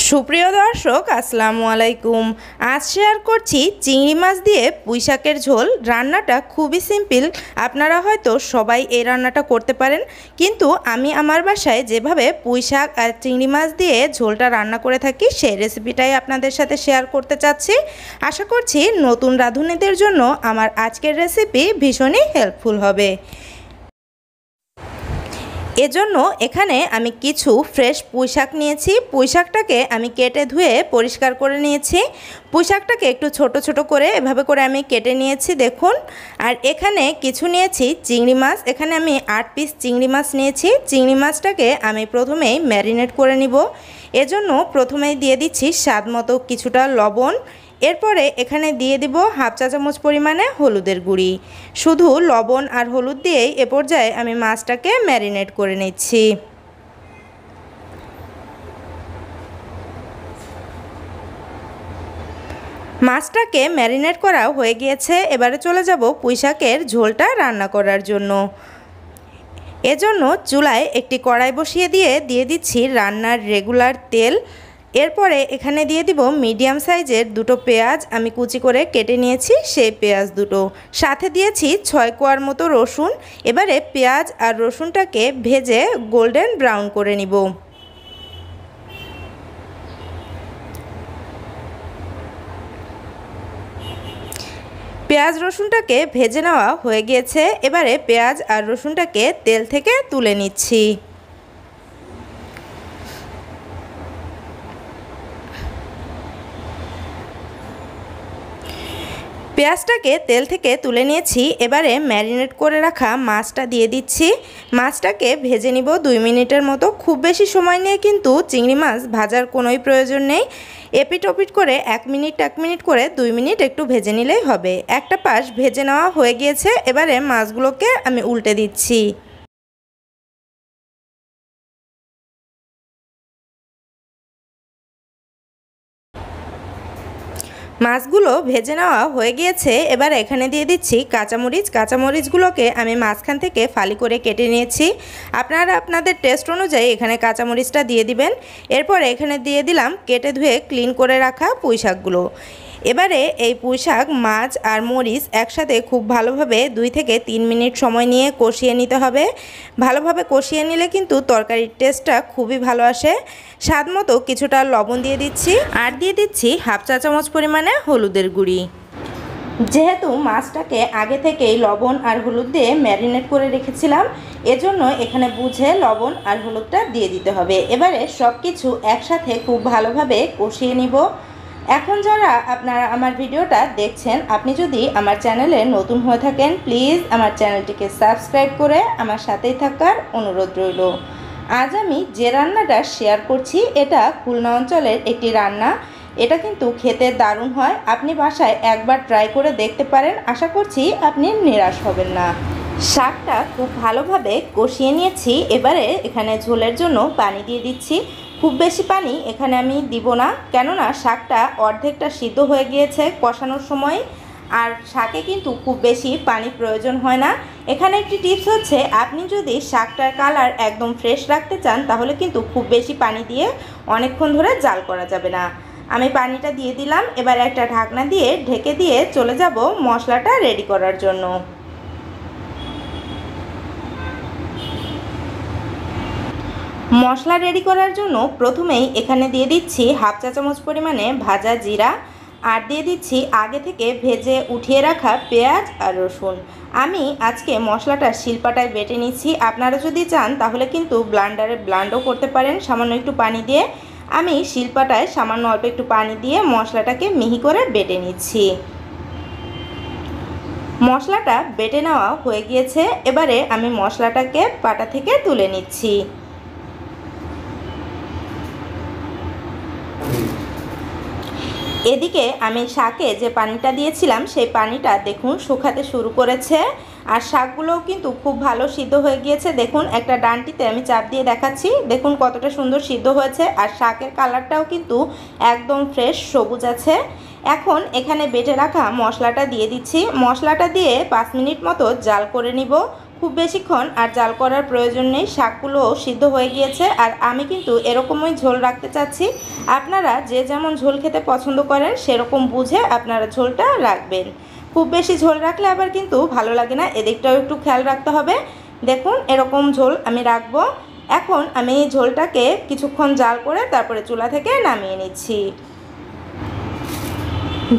সুপ্রিয় দর্শক আসসালামু আলাইকুম। আজ শেয়ার করছি চিংড়ি মাছ দিয়ে পুঁই শাকের ঝোল। রান্নাটা খুবই সিম্পল, আপনারা হয়তো সবাই এই রান্নাটা করতে পারেন, কিন্তু আমি আমার বাসায় যেভাবে পুঁই শাক আর চিংড়ি মাছ দিয়ে ঝোলটা রান্না করে থাকি সেই রেসিপিটাই আপনাদের সাথে শেয়ার করতে চাচ্ছি। আশা করছি নতুন রাঁধুনিদের জন্য আমার আজকের রেসিপি ভীষণই হেল্পফুল হবে। এজন্য এখানে আমি কিছু ফ্রেশ পুঁই শাক নিয়েছি। পুঁই শাকটাকে আমি কেটে ধুয়ে পরিষ্কার করে নিয়েছি। পুঁই শাকটাকে একটু ছোট ছোট করে এভাবে করে আমি কেটে নিয়েছি দেখুন। আর এখানে কিছু নিয়েছি চিংড়ি মাছ। এখানে আমি 8 পিস চিংড়ি মাছ নিয়েছি। চিংড়ি মাছটাকে আমি প্রথমেই ম্যারিনেট করে নিব। এজন্য প্রথমেই দিয়ে দিচ্ছি স্বাদ মতো কিছুটা লবণ। এরপরে এখানে দিয়ে দিব হাফ চা চামচ পরিমাণে হলুদের গুঁড়ি। শুধু লবণ আর হলুদ দিয়েই এ পর্যায়ে আমি মাছটাকে ম্যারিনেট করে নিচ্ছি। মাছটাকে ম্যারিনেট করা হয়ে গিয়েছে। এবারে চলে যাব পুঁই শাকের ঝোলটা রান্না করার জন্য। এজন্য চুলায় একটি কড়াই বসিয়ে দিয়ে দিচ্ছি রান্নার রেগুলার তেল। এরপরে এখানে দিয়ে দিব মিডিয়াম সাইজের দুটো পেঁয়াজ আমি কুচি করে কেটে নিয়েছি, সেই পেঁয়াজ দুটো। সাথে দিয়েছি 6 কোয়ার মতো রসুন। এবারে পেঁয়াজ আর রসুনটাকে ভেজে গোল্ডেন ব্রাউন করে নিব। পেঁয়াজ রসুনটাকে ভেজে নেওয়া হয়ে গিয়েছে। এবারে পেঁয়াজ আর রসুনটাকে তেল থেকে তুলে নিচ্ছি। পেঁয়াজটাকে তেল থেকে তুলে নিয়েছি। এবারে ম্যারিনেট করে রাখা মাছটা দিয়ে দিচ্ছি। মাছটাকে ভেজে নিব 2 মিনিটের মতো। খুব বেশি সময় নিয়ে কিন্তু চিংড়ি মাছ ভাজার কোনোই প্রয়োজন নেই। এপিট ওপিট করে 1 মিনিট করে 2 মিনিট একটু ভেজে নিলেই হবে। একটা পাশ ভেজে নেওয়া হয়ে গিয়েছে। এবারে মাছগুলোকে আমি উল্টে দিচ্ছি। মাছগুলো ভেজে নেওয়া হয়ে গিয়েছে। এবার এখানে দিয়ে দিচ্ছি কাঁচামরিচ। কাঁচামরিচগুলোকে আমি মাঝখান থেকে ফালি করে কেটে নিয়েছি। আপনারা আপনাদের টেস্ট অনুযায়ী এখানে কাঁচামরিচটা দিয়ে দিবেন। এরপর এখানে দিয়ে দিলাম কেটে ধুয়ে ক্লিন করে রাখা পুঁই শাকগুলো। এবারে এই পুঁই শাক, মাছ আর মরিচ একসাথে খুব ভালোভাবে 2 থেকে 3 মিনিট সময় নিয়ে কষিয়ে নিতে হবে। ভালোভাবে কষিয়ে নিলে কিন্তু তরকারির টেস্টটা খুবই ভালো আসে। স্বাদ মতো কিছুটা লবণ দিয়ে দিচ্ছি আর দিয়ে দিচ্ছি হাফ চা চামচ পরিমাণে হলুদের গুঁড়ি। যেহেতু মাছটাকে আগে থেকেই লবণ আর হলুদ দিয়ে ম্যারিনেট করে রেখেছিলাম, এজন্য এখানে বুঝে লবণ আর হলুদটা দিয়ে দিতে হবে। এবারে সব কিছু একসাথে খুব ভালোভাবে কষিয়ে নিব। এখন যারা আপনারা আমার ভিডিওটা দেখছেন, আপনি যদি আমার চ্যানেলে নতুন হয়ে থাকেন, প্লিজ আমার চ্যানেলটিকে সাবস্ক্রাইব করে আমার সাথেই থাকার অনুরোধ রইল। আজ আমি যে রান্নাটা শেয়ার করছি এটা খুলনা অঞ্চলের একটি রান্না। এটা কিন্তু খেতে দারুণ হয়। আপনি বাসায় একবার ট্রাই করে দেখতে পারেন। আশা করছি আপনি নিরাশ হবেন না। শাকটা খুব ভালোভাবে কষিয়ে নিয়েছি। এবারে এখানে ঝোলের জন্য পানি দিয়ে দিচ্ছি। খুব বেশি পানি এখানে আমি দিব না, কেননা শাকটা অর্ধেকটা সিদ্ধ হয়ে গিয়েছে কষানোর সময়। আর শাকে কিন্তু খুব বেশি পানি প্রয়োজন হয় না। এখানে একটি টিপস হচ্ছে, আপনি যদি শাকটার কালার একদম ফ্রেশ রাখতে চান তাহলে কিন্তু খুব বেশি পানি দিয়ে অনেকক্ষণ ধরে জাল করা যাবে না। আমি পানিটা দিয়ে দিলাম। এবার একটা ঢাকনা দিয়ে ঢেকে দিয়ে চলে যাব মশলাটা রেডি করার জন্য। মশলা রেডি করার জন্য প্রথমেই এখানে দিয়ে দিচ্ছি হাফ চা চামচ পরিমাণে ভাজা জিরা আর দিয়ে দিচ্ছি আগে থেকে ভেজে উঠিয়ে রাখা পেঁয়াজ আর রসুন। আমি আজকে মশলাটা শিলপাটায় বেটে নিচ্ছি। আপনারা যদি চান তাহলে কিন্তু ব্লান্ডারে ব্লান্ডও করতে পারেন সামান্য একটু পানি দিয়ে। আমি শিলপাটায় সামান্য অল্প একটু পানি দিয়ে মশলাটাকে মিহি করে বেটে নিচ্ছি। মশলাটা বেটে নেওয়া হয়ে গিয়েছে। এবারে আমি মশলাটাকে পাটা থেকে তুলে নিচ্ছি। এদিকে আমি শাকে যে পানিটা দিয়েছিলাম সেই পানিটা দেখুন শুকাতে শুরু করেছে। আর শাকগুলোও কিন্তু খুব ভালো সিদ্ধ হয়ে গিয়েছে। দেখুন একটা ডান্টিতে আমি চাপ দিয়ে দেখাচ্ছি, দেখুন কতটা সুন্দর সিদ্ধ হয়েছে। আর শাকের কালারটাও কিন্তু একদম ফ্রেশ সবুজ আছে। এখন এখানে বেটে রাখা মশলাটা দিয়ে দিচ্ছি। মশলাটা দিয়ে 5 মিনিট মতো জাল করে নিব। খুব বেশিক্ষণ আর জাল করার প্রয়োজন নেই, শাকগুলোও সিদ্ধ হয়ে গিয়েছে। আর আমি কিন্তু এরকমই ঝোল রাখতে চাচ্ছি। আপনারা যে যেমন ঝোল খেতে পছন্দ করেন সেরকম বুঝে আপনারা ঝোলটা রাখবেন। খুব বেশি ঝোল রাখলে আবার কিন্তু ভালো লাগে না, এদিকটাও একটু খেয়াল রাখতে হবে। দেখুন এরকম ঝোল আমি রাখবো। এখন আমি ঝোলটাকে কিছুক্ষণ জাল করে তারপরে চুলা থেকে নামিয়ে নিচ্ছি।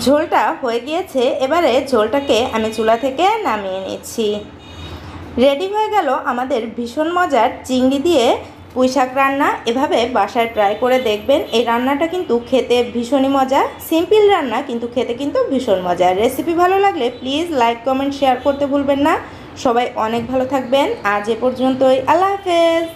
ঝোলটা হয়ে গিয়েছে, এবারে ঝোলটাকে আমি চুলা থেকে নামিয়ে নিচ্ছি। রেডি হয়ে গেল আমাদের ভীষণ মজার চিংড়ি দিয়ে পুঁই শাক রান্না। এভাবে বাসায় ট্রাই করে দেখবেন। এই রান্নাটা কিন্তু খেতে ভীষণই মজা, সিম্পল রান্না কিন্তু খেতে কিন্তু ভীষণ মজা। রেসিপি ভালো লাগলে প্লিজ লাইক কমেন্ট শেয়ার করতে ভুলবেন না। সবাই অনেক ভালো থাকবেন। আজ এ পর্যন্তই, আল্লাহ হাফেজ।